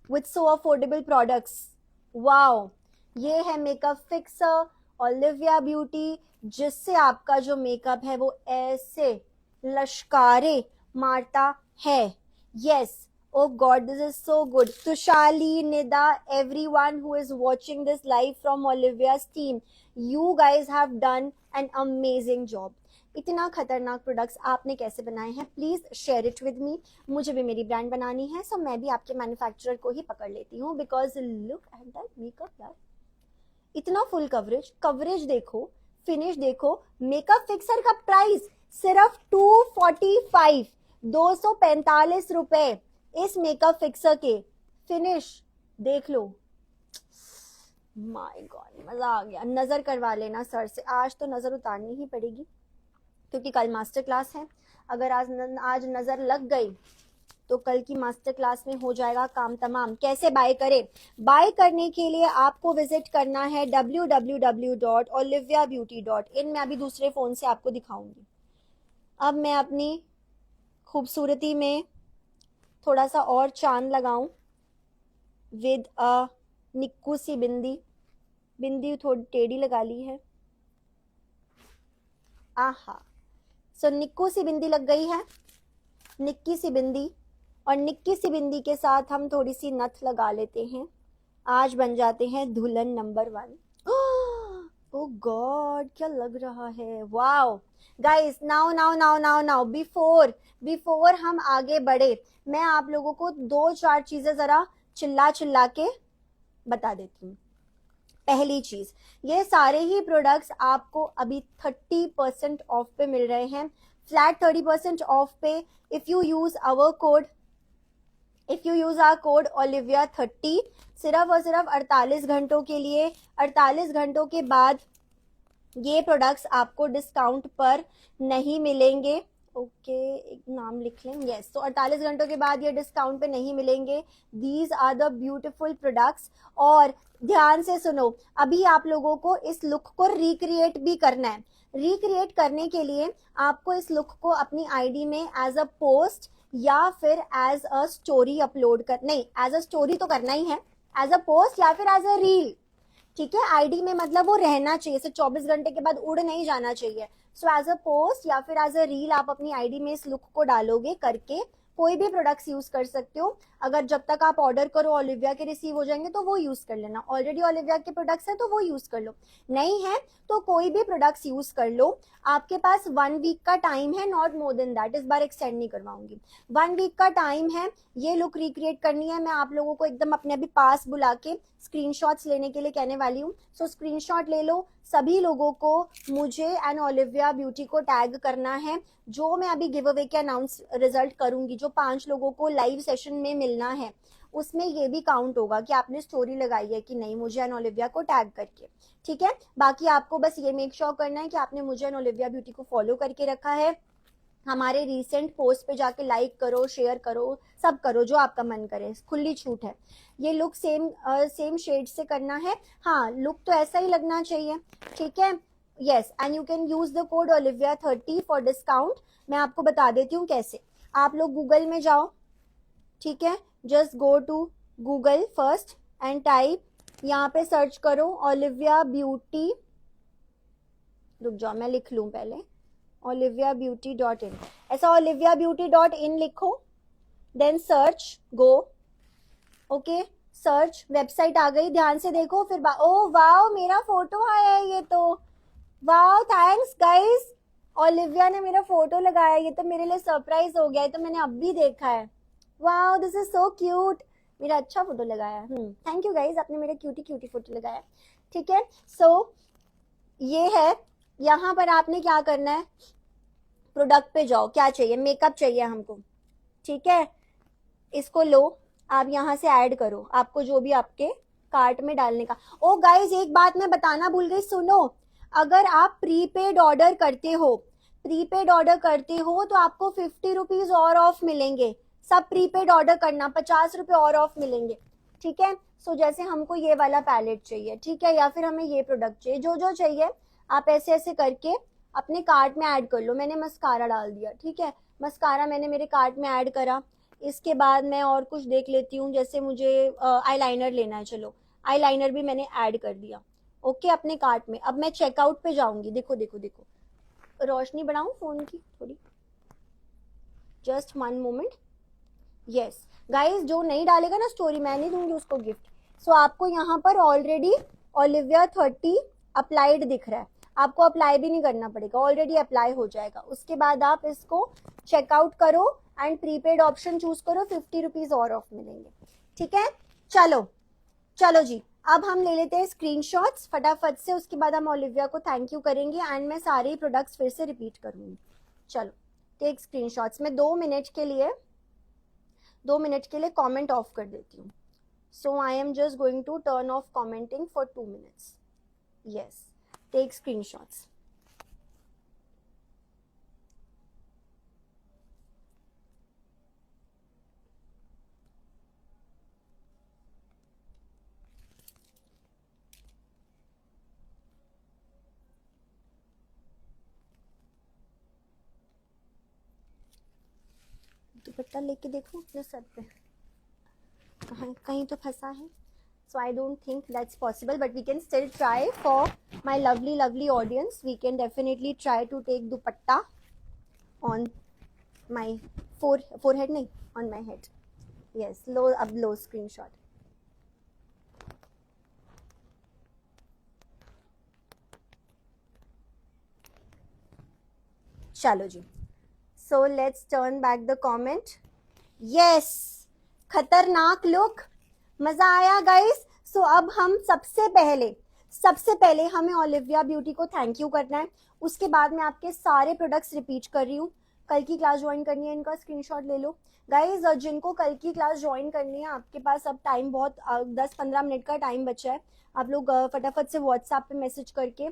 S1: with so affordable products. Wow, ये है मेकअप फिक्सर ओलिविया ब्यूटी, जिससे आपका जो मेकअप है वो ऐसे लश्कारे मारता है. Yes, oh god, this is so good. Tushali, Nida, everyone who is watching this live from Olivia's team, you guys have done an amazing job. इतना खतरनाक प्रोडक्ट्स आपने कैसे बनाए हैं, please share it with me. मुझे भी मेरी ब्रांड बनानी है, सो मैं भी आपके मैन्युफैक्चरर को ही पकड़ लेती हूँ, because look at that makeup यार, इतना फुल कवरेज. कवरेज देखो, फिनिश देखो. मेकअप फिक्सर का प्राइस सिर्फ 245, 245 रुपए इस मेकअप फिक्सर के. फिनिश देख लो, माय गॉड, मजा आ गया. नजर करवा लेना सर से, आज तो नजर उतारनी ही पड़ेगी क्योंकि कल मास्टर क्लास है. अगर आज नजर लग गई तो कल की मास्टर क्लास में हो जाएगा काम तमाम. कैसे बाय करें? बाय करने के लिए आपको विजिट करना है www.oliviabeauty.in. मैं अभी दूसरे फोन से आपको दिखाऊंगी. अब मैं अपनी खूबसूरती में थोड़ा सा और चांद लगाऊं विद अ निक्कू सी बिंदी. बिंदी थोड़ी टेढ़ी लगा ली है. आहा, सो निक्कू सी बिंदी लग गई है, निक्की सी बिंदी. और निक्की सी बिंदी के साथ हम थोड़ी सी नथ लगा लेते हैं. आज बन जाते हैं दुल्हन नंबर 1. ओ गॉड, क्या लग रहा है. वाओ गाइस, नाउ बिफोर हम आगे बढ़े, मैं आप लोगों को 2-4 चीजें जरा चिल्ला के बता देती हूँ. पहली चीज, ये सारे ही प्रोडक्ट्स आपको अभी 30% ऑफ पे मिल रहे हैं. फ्लैट 30% ऑफ पे if you use our code Olivia30. सिर्फ और सिर्फ 48 घंटों के लिए. 48 घंटों के बाद ये प्रोडक्ट्स आपको डिस्काउंट पर नहीं मिलेंगे. ओके, एक नाम लिख लें. यस, तो 48 घंटों के बाद ये डिस्काउंट पे नहीं मिलेंगे. These are the beautiful products. और ध्यान से सुनो, अभी आप लोगों को इस लुक को रिक्रिएट भी करना है. रिक्रिएट करने के लिए आपको इस लुक को अपनी आईडी में एज अ पोस्ट या फिर एज अ स्टोरी अपलोड कर, नहीं एज अ स्टोरी तो करना ही है, एज अ पोस्ट या फिर एज अ रील. ठीक है, आईडी में मतलब वो रहना चाहिए, सिर्फ 24 घंटे के बाद उड़ नहीं जाना चाहिए. सो एज अ पोस्ट या फिर एज अ रील आप अपनी आईडी में इस लुक को डालोगे करके. कोई भी प्रोडक्ट्स यूज कर सकते हो. अगर जब तक आप ऑर्डर करो ओलिविया के रिसीव हो जाएंगे तो वो यूज कर लेना. ऑलरेडी ओलिविया के प्रोडक्ट्स है तो वो यूज कर लो. नहीं है तो कोई भी प्रोडक्ट्स यूज कर लो. आपके पास 1 वीक का टाइम है, नॉट मोर देन दैट. इस बार एक्सटेंड नहीं करवाऊंगी. 1 वीक का टाइम है ये लुक रिक्रिएट करनी है. मैं आप लोगों को एकदम अपने अभी पास बुला के स्क्रीनशॉट्स लेने के लिए कहने वाली हूँ. सो स्क्रीनशॉट ले लो. सभी लोगों को मुझे एंड ओलिविया ब्यूटी को टैग करना है. जो मैं अभी गिव अवे के अनाउंस रिजल्ट करूंगी, जो 5 लोगों को लाइव सेशन में मिलना है, उसमें ये भी काउंट होगा कि आपने स्टोरी लगाई है कि नहीं मुझे एंड ओलिविया को टैग करके. ठीक है, बाकी आपको बस ये मेक श्योर करना है कि आपने मुझे एंड ओलिविया ब्यूटी को फॉलो करके रखा है. हमारे रिसेंट पोस्ट पे जाके लाइक करो, शेयर करो, सब करो जो आपका मन करे. खुली छूट है. ये लुक सेम शेड से करना है. हाँ, लुक तो ऐसा ही लगना चाहिए. ठीक है. Yes, and you can use the code Olivia30 for discount. मैं आपको बता देती हूँ कैसे. आप लोग गूगल में जाओ. ठीक है, just go to Google first and type, यहाँ पे सर्च करो ओलिविया ब्यूटी. रुक जाओ, मैं लिख लूं पहले. oliviabeauty.in. ऐसा oliviabeauty.in लिखो, देन सर्च, गो. ओके, सर्च, वेबसाइट आ गई. ध्यान से देखो फिर. ओ वाओ, मेरा फोटो आया है ये तो. Wow, thanks guys. ओलिविया ने मेरा फोटो लगाया. ये तो मेरे लिए सरप्राइज हो गया है, तो मैंने अब भी देखा है. Wow, this is so cute. मेरा अच्छा फोटो लगाया. थैंक यू गाइस, आपने मेरा क्यूटी फोटो लगाया. ठीक है, सो ये है. यहाँ पर आपने क्या करना है, प्रोडक्ट पे जाओ. क्या चाहिए? मेकअप चाहिए हमको. ठीक है, इसको लो, आप यहाँ से ऐड करो आपको जो भी आपके कार्ट में डालने का. ओ गाइज, एक बात मैं बताना भूल गई, सुनो. अगर आप प्रीपेड ऑर्डर करते हो तो आपको 50 रुपीज और ऑफ मिलेंगे. सब प्रीपेड ऑर्डर करना, 50 रुपए और ऑफ मिलेंगे. ठीक है, सो जैसे हमको ये वाला पैलेट चाहिए, ठीक है, या फिर हमें ये प्रोडक्ट चाहिए, जो चाहिए आप ऐसे ऐसे करके अपने कार्ट में ऐड कर लो. मैंने मस्कारा डाल दिया. ठीक है, मस्कारा मैंने मेरे कार्ट में ऐड करा. इसके बाद मैं और कुछ देख लेती हूँ, जैसे मुझे आईलाइनर लेना है, चलो आईलाइनर भी मैंने ऐड कर दिया ओके अपने कार्ट में। अब मैं चेकआउट पे जाऊंगी, देखो देखो देखो, रोशनी बढ़ाऊं फोन की थोड़ी, जस्ट 1 मोमेंट। यस गाइस, जो नहीं डालेगा ना स्टोरी, मैं नहीं दूंगी उसको गिफ्ट। सो आपको यहाँ पर ऑलरेडी ओलिविया 30 अप्लाइड दिख रहा है, आपको अप्लाई भी नहीं करना पड़ेगा, ऑलरेडी अप्लाई हो जाएगा। उसके बाद आप इसको चेकआउट करो एंड प्रीपेड ऑप्शन चूज करो, 50 रुपीज और ऑफ मिलेंगे। ठीक है, चलो चलो जी, अब हम ले लेते हैं स्क्रीनशॉट्स फटाफट से, उसके बाद हम ओलिविया को थैंक यू करेंगे एंड मैं सारे ही प्रोडक्ट्स फिर से रिपीट करूंगी। चलो टेक स्क्रीनशॉट्स। मैं 2 मिनट के लिए कमेंट ऑफ कर देती हूँ। So I am just going to turn off commenting for 2 minutes. Yes, take screenshots. Dupatta लेके देखो अपने सर पे, कहीं तो फंसा है। So I don't think that's possible, but we can still try for my lovely audience. We can definitely try to take dupatta on my forehead, nahi, on my head. Yes, low screenshot. चलो जी, so let's turn back the comment. Yes, खतरनाक लुक, मजा आया गाइस। सो अब हम सबसे पहले हमें ओलिविया ब्यूटी को थैंक यू करना है। उसके बाद मैं आपके सारे प्रोडक्ट्स रिपीट कर रही हूँ। कल की क्लास ज्वाइन करनी है, इनका स्क्रीनशॉट ले लो गाइस। जिनको कल की क्लास ज्वाइन करनी है, आपके पास अब टाइम बहुत 10-15 मिनट का टाइम बचा है। आप लोग फटाफट से व्हाट्सएप पे मैसेज करके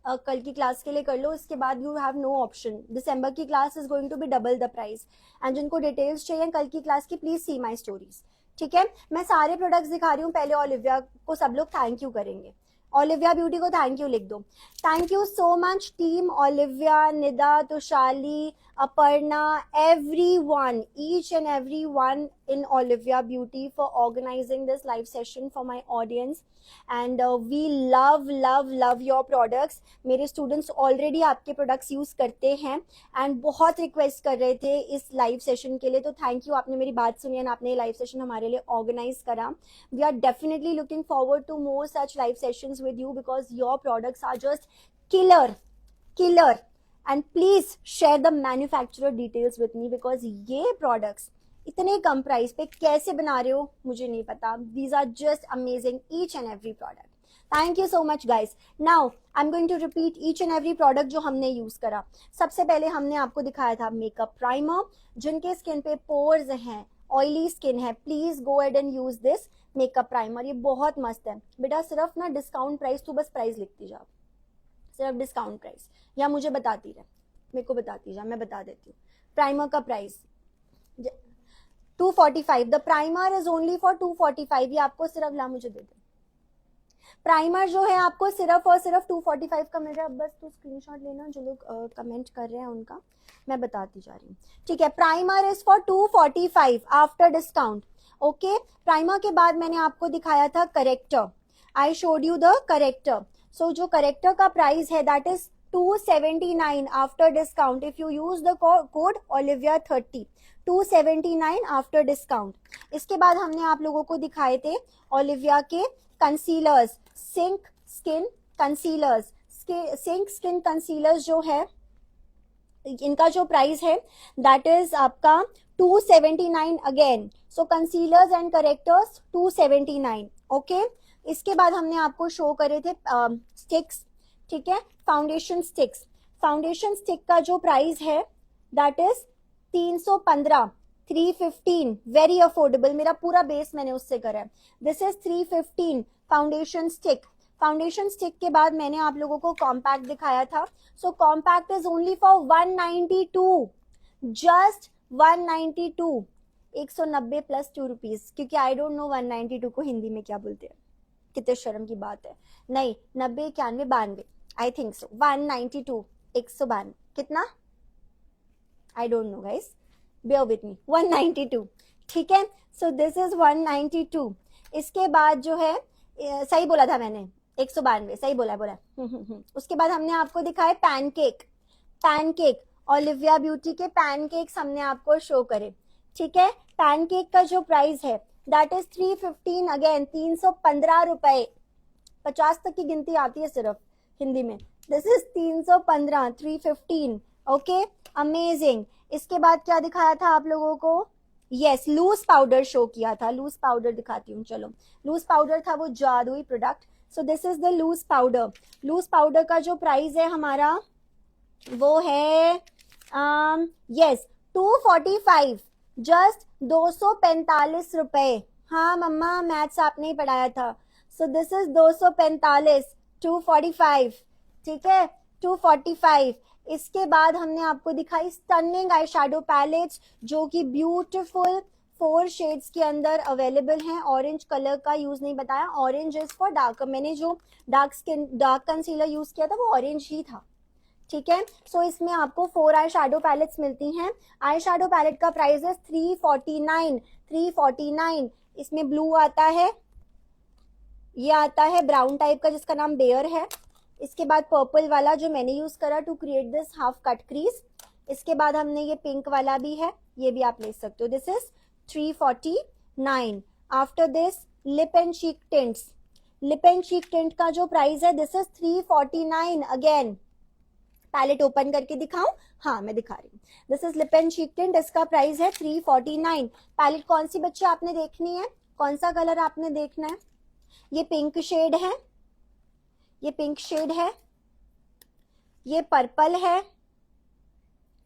S1: कल की क्लास के लिए कर लो। इसके बाद you have no option, December की class is going to be double the price. And जिनको डिटेल्स चाहिए कल की क्लास की, प्लीज सी माई स्टोरीज। ठीक है, मैं सारे प्रोडक्ट्स दिखा रही हूँ। पहले ओलिविया को सब लोग थैंक यू करेंगे, ओलिविया ब्यूटी को थैंक यू लिख दो। Thank you so much team Olivia, Nida, Tushali, Aparna, everyone, each and everyone in Olivia Beauty for organizing this live session for my audience. And we love your products. मेरे students already आपके products use करते हैं and बहुत request कर रहे थे इस live session के लिए, तो thank you, आपने मेरी बात सुनी and आपने live session हमारे लिए organize करा। We are definitely looking forward to more such live sessions with you because your products are just killer. And please share the manufacturer details with me because ये प्रोडक्ट्स इतने कम प्राइस पे कैसे बना रहे हो मुझे नहीं पता। These are just amazing, each and every product. Thank you so much guys. Now I am going to repeat each and every product जो हमने यूज करा। सबसे पहले हमने आपको दिखाया था मेकअप प्राइमर। जिनके स्किन पे पोर्स हैं, ऑयली स्किन है, please go ahead and use this makeup primer. ये बहुत मस्त है बेटा। सिर्फ ना डिस्काउंट प्राइस, तू बस प्राइस लिखती जा, सिर्फ डिस्काउंट प्राइस, या मुझे बताती रहे, मेरे को बताती जा, मैं बता देती हूँ। प्राइमर का price 245, the primer is only for 245। ये आपको सिर्फ, ला मुझे दे दे, प्राइमर जो है आपको सिर्फ और सिर्फ 245 का मिल रहा है। बस तू स्क्रीनशॉट लेना, जो लोग कमेंट कर रहे हैं उनका मैं बताती जा रही हूँ। ठीक है, primer is for 245 after discount. Okay, primer के बाद मैंने आपको दिखाया था corrector. I showed you the corrector. So जो करेक्टर का प्राइस है that is 279 after discount. If you use the code Olivia 30, 279 after discount. इसके बाद हमने आप लोगों को दिखाए थे ओलिविया के concealers, sync skin concealers. Sync skin concealers जो है, इनका जो प्राइस है दैट इज आपका 279 again. So concealers and characters 279। Okay, इसके बाद हमने आपको शो करे थे स्टिक्स। ठीक है, फाउंडेशन स्टिक्स। फाउंडेशन स्टिक का जो प्राइस है दैट इज 315, 315, वेरी अफोर्डेबल। मेरा पूरा बेस मैंने उससे करा है। This is 315 foundation stick. Foundation stick के बाद मैंने आप लोगों को कॉम्पैक्ट दिखाया था। So compact is only for 192, just 192, 190 plus 2 rupees, क्योंकि आई डोंट नो 192 को हिंदी में क्या बोलते हैं। कितने शर्म की बात है। नहीं, 90, 91, 92, आई थिंक सो। 192, 192, कितना, I don't know guys. bear with me, 192, ठीक है. सो दिस इज 192. इसके बाद जो है सही बोला था मैंने, 192 सही बोला. उसके बाद हमने आपको दिखाए पैनकेक ओलिविया ब्यूटी के पैनकेक्स हमने आपको शो करे, ठीक है. पैनकेक का जो प्राइस है दैट इज 315, अगेन 315 रुपए. 50 तक की गिनती आती है सिर्फ हिंदी में. This is 315, 315. Okay, amazing. इसके बाद क्या दिखाया था आप लोगों को? यस, लूज पाउडर शो किया था. लूज पाउडर दिखाती हूँ. चलो, लूज पाउडर था वो जादुई product. So this is the loose powder. Loose powder का जो प्राइस है हमारा वो है यस 245, जस्ट 245 रुपए. हाँ मम्मा, मैथ्स आपने ही पढ़ाया था. सो दिस इज 245, 245, ठीक है, 245. इसके बाद हमने आपको दिखाई स्टनिंग आई शैडो पैलेट्स जो कि ब्यूटीफुल 4 शेड्स के अंदर अवेलेबल हैं. ऑरेंज कलर का यूज नहीं बताया, ऑरेंज इज फॉर डार्क. मैंने जो डार्क कंसीलर यूज किया था वो ऑरेंज ही था, ठीक है. सो इसमें आपको 4 आई शैडो पैलेट्स मिलती हैं. आई शैडो पैलेट का प्राइस है 349, 349. इसमें ब्लू आता है, ये आता है ब्राउन टाइप का जिसका नाम बेयर है. इसके बाद पर्पल वाला जो मैंने यूज करा to create this half cut crease. इसके बाद हमने ये पिंक वाला भी है, ये भी आप ले सकते हो. This is 349. After this lip and cheek tints. Lip and cheek tint का जो प्राइस है this is 349. Again palette open करके दिखाऊं? हाँ मैं दिखा रही हूँ. This is lip and cheek tint. इसका प्राइस है 349. पैलेट कौन सी बच्चे आपने देखनी है? कौन सा कलर आपने देखना है? ये पिंक शेड है, ये पिंक शेड है, ये पर्पल है,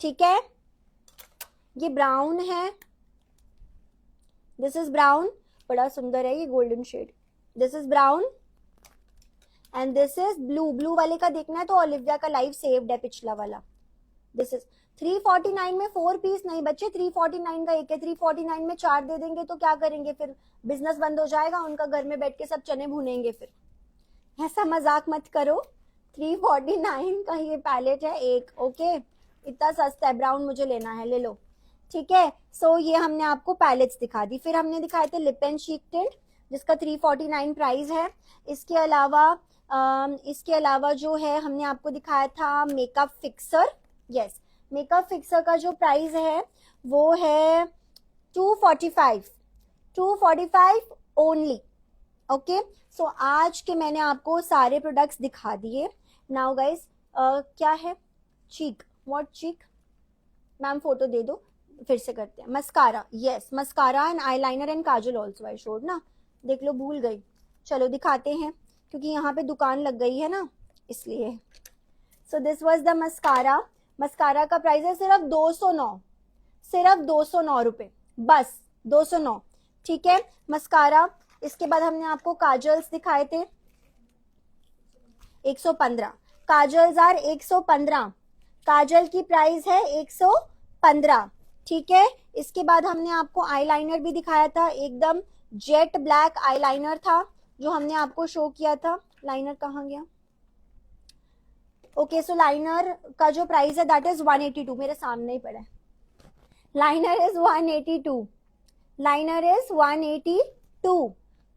S1: ठीक है, ये ब्राउन है. दिस इज ब्राउन, बड़ा सुंदर है ये golden shade. This is brown and this is blue. Blue वाले का देखना है तो ओलिविया का लाइव सेव्ड है पिछला वाला. दिस इज 349 में 4 पीस नहीं बच्चे, 349 का एक है. 349 में 4 दे देंगे तो क्या करेंगे फिर? बिजनेस बंद हो जाएगा उनका, घर में बैठ के सब चने भुनेंगे फिर. ऐसा मजाक मत करो. 349 का ये पैलेट है एक. ओके, इतना सस्ता है. ब्राउन मुझे लेना है, ले लो, ठीक है. सो ये हमने आपको पैलेट्स दिखा दी. फिर हमने दिखाए थे लिप एंड चीक टिंट जिसका 349 प्राइस है. इसके अलावा जो है हमने आपको दिखाया था makeup fixer. Yes, makeup fixer का जो प्राइस है वो है 245, 245 ओनली. ओके, सो आज के मैंने आपको सारे प्रोडक्ट्स दिखा दिए. नाउ गाइस, क्या है cheek? What cheek? Ma'am photo दे दो, फिर से करते हैं. Mascara, yes, mascara and eyeliner and kajal also I showed ना. देख लो, भूल गई. चलो दिखाते हैं क्योंकि यहाँ पे दुकान लग गई है ना, इसलिए. So this was the mascara. Mascara का प्राइस है सिर्फ 209, सिर्फ 209 रुपए, बस 209, ठीक है, मस्कारा. इसके बाद हमने आपको काजल्स दिखाए थे 115. Kajals are 115. काजल की प्राइस है 115, ठीक है. इसके बाद हमने आपको आईलाइनर भी दिखाया था, एकदम जेट ब्लैक आईलाइनर था जो हमने आपको शो किया था. लाइनर कहाँ गया? ओके, सो लाइनर का जो प्राइस है दैट इज 182. मेरे सामने ही पड़ा है. लाइनर इज 182, लाइनर इज 182,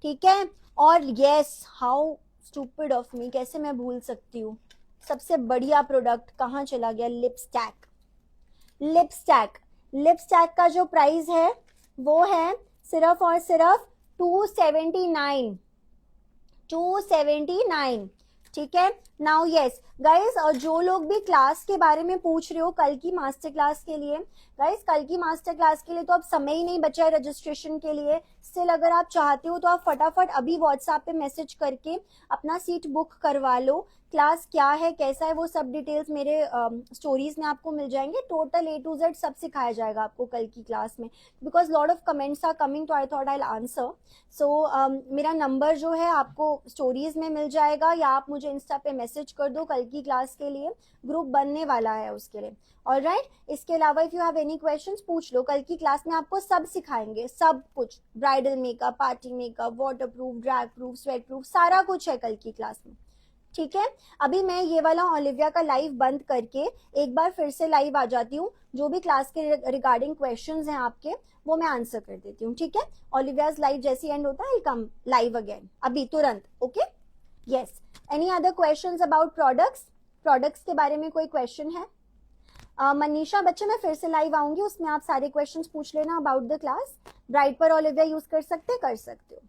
S1: ठीक है. और yes, how stupid of me, कैसे मैं भूल सकती हूँ. सबसे बढ़िया प्रोडक्ट कहाँ चला गया? लिपस्टैक. लिपस्टैक, लिपस्टैक का जो प्राइस है वो है सिर्फ और सिर्फ 279, 279, ठीक है. नाउ यस गाइस, और जो लोग भी क्लास के बारे में पूछ रहे हो कल की मास्टर क्लास के लिए, गाइस कल की मास्टर क्लास के लिए तो अब समय ही नहीं बचा है रजिस्ट्रेशन के लिए. स्टिल अगर आप चाहते हो तो आप फटाफट अभी व्हाट्सएप पे मैसेज करके अपना सीट बुक करवा लो. क्लास क्या है, कैसा है, वो सब डिटेल्स मेरे स्टोरीज में आपको मिल जाएंगे. टोटल A to Z सब सिखाया जाएगा आपको कल की क्लास में. Because lot of comments are coming तो आई थॉट आई आंसर. सो मेरा नंबर जो है आपको स्टोरीज में मिल जाएगा या आप मुझे इंस्टा पे मैसेज कर दो. कल की क्लास के लिए ग्रुप बनने वाला है उसके लिए. ऑलराइट, इसके अलावा if you have any questions पूछ लो. कल की क्लास में आपको सब सिखाएंगे, सब कुछ. Bridal makeup, party makeup, water proof, drag proof, sweat proof, सारा कुछ है कल की क्लास में, ठीक है, अभी मैं ये वाला ओलिविया का लाइव बंद करके एक बार फिर से लाइव आ जाती हूँ, जो भी क्लास के रिगार्डिंग क्वेश्चंस हैं आपके वो मैं आंसर कर देती हूँ, ठीक है। ओलिवियाज लाइव जैसे एंड होता है, कम लाइव अगेन अभी तुरंत, okay. Yes, any other questions about products के बारे में कोई क्वेश्चन है? मनीषा बच्चे मैं फिर से लाइव आऊंगी, उसमें आप सारे क्वेश्चंस पूछ लेना अबाउट द क्लास। ब्राइट पर ओलिविया यूज कर सकते हो।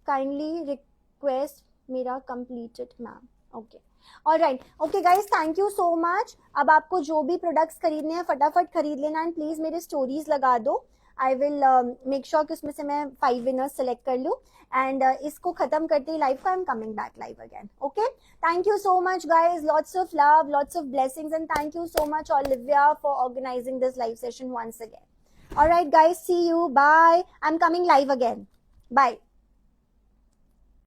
S1: काइंडली रिक्वेस्ट मेरा completed ma'am, okay alright, okay guys, thank you so much. अब आपको जो भी प्रोडक्ट्स खरीदने हैं फटाफट खरीद लेना एंड प्लीज मेरे स्टोरीज लगा दो। आई विल मेक श्योर कि उसमें से मैं 5 विनर्स सेलेक्ट कर लूँ एंड इसको खत्म करते ही लाइव का I am coming back live again, okay. Thank you so much guys, lots of love, lots of blessings and thank you so much Olivia for organising this live session once again. Alright guys, see you, bye, I am coming live again, bye.